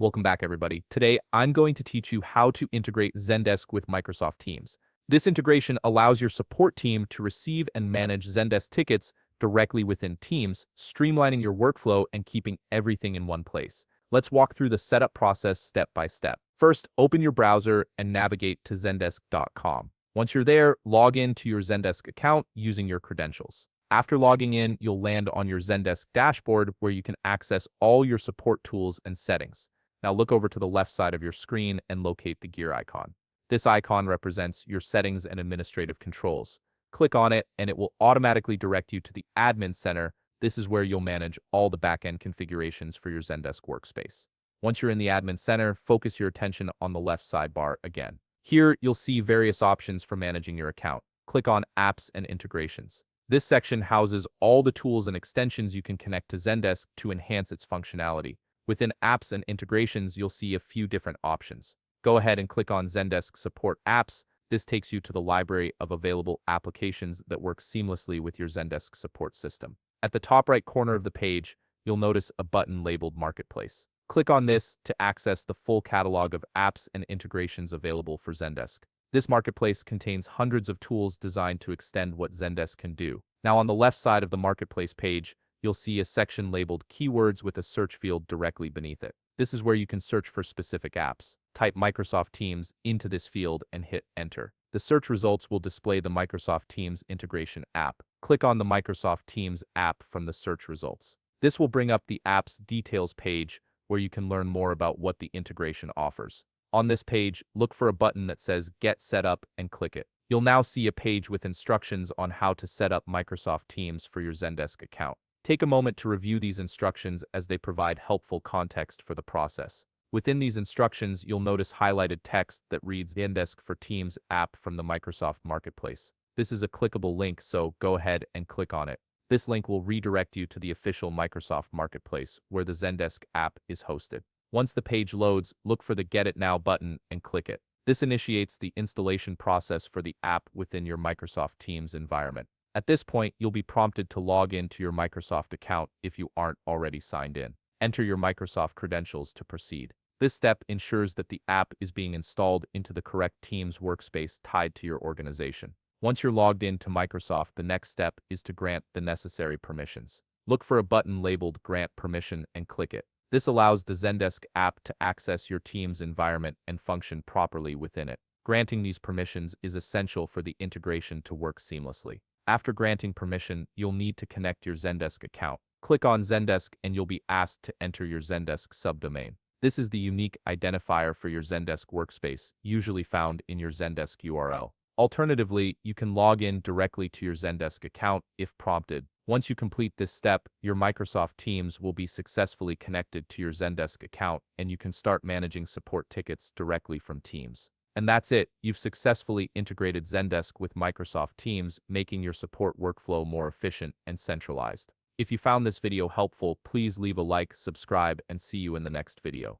Welcome back, everybody. Today, I'm going to teach you how to integrate Zendesk with Microsoft Teams. This integration allows your support team to receive and manage Zendesk tickets directly within Teams, streamlining your workflow and keeping everything in one place. Let's walk through the setup process step by step. First, open your browser and navigate to zendesk.com. Once you're there, log in to your Zendesk account using your credentials. After logging in, you'll land on your Zendesk dashboard where you can access all your support tools and settings. Now look over to the left side of your screen and locate the gear icon. This icon represents your settings and administrative controls. Click on it and it will automatically direct you to the Admin Center. This is where you'll manage all the backend configurations for your Zendesk workspace. Once you're in the Admin Center, focus your attention on the left sidebar again. Here, you'll see various options for managing your account. Click on Apps and Integrations. This section houses all the tools and extensions you can connect to Zendesk to enhance its functionality. Within Apps and Integrations, you'll see a few different options. Go ahead and click on Zendesk Support Apps. This takes you to the library of available applications that work seamlessly with your Zendesk support system. At the top right corner of the page, you'll notice a button labeled Marketplace. Click on this to access the full catalog of apps and integrations available for Zendesk. This marketplace contains hundreds of tools designed to extend what Zendesk can do. Now on the left side of the marketplace page, you'll see a section labeled Keywords with a search field directly beneath it. This is where you can search for specific apps. Type Microsoft Teams into this field and hit Enter. The search results will display the Microsoft Teams integration app. Click on the Microsoft Teams app from the search results. This will bring up the app's details page where you can learn more about what the integration offers. On this page, look for a button that says Get Set Up and click it. You'll now see a page with instructions on how to set up Microsoft Teams for your Zendesk account. Take a moment to review these instructions as they provide helpful context for the process. Within these instructions, you'll notice highlighted text that reads Zendesk for Teams app from the Microsoft Marketplace. This is a clickable link, so go ahead and click on it. This link will redirect you to the official Microsoft Marketplace where the Zendesk app is hosted. Once the page loads, look for the Get It Now button and click it. This initiates the installation process for the app within your Microsoft Teams environment. At this point, you'll be prompted to log in to your Microsoft account if you aren't already signed in. Enter your Microsoft credentials to proceed. This step ensures that the app is being installed into the correct Teams workspace tied to your organization. Once you're logged in to Microsoft, the next step is to grant the necessary permissions. Look for a button labeled Grant Permission and click it. This allows the Zendesk app to access your Teams environment and function properly within it. Granting these permissions is essential for the integration to work seamlessly. After granting permission, you'll need to connect your Zendesk account. Click on Zendesk and you'll be asked to enter your Zendesk subdomain. This is the unique identifier for your Zendesk workspace, usually found in your Zendesk URL. Alternatively, you can log in directly to your Zendesk account if prompted. Once you complete this step, your Microsoft Teams will be successfully connected to your Zendesk account and you can start managing support tickets directly from Teams. And that's it. You've successfully integrated Zendesk with Microsoft Teams, making your support workflow more efficient and centralized. If you found this video helpful, please leave a like, subscribe, and see you in the next video.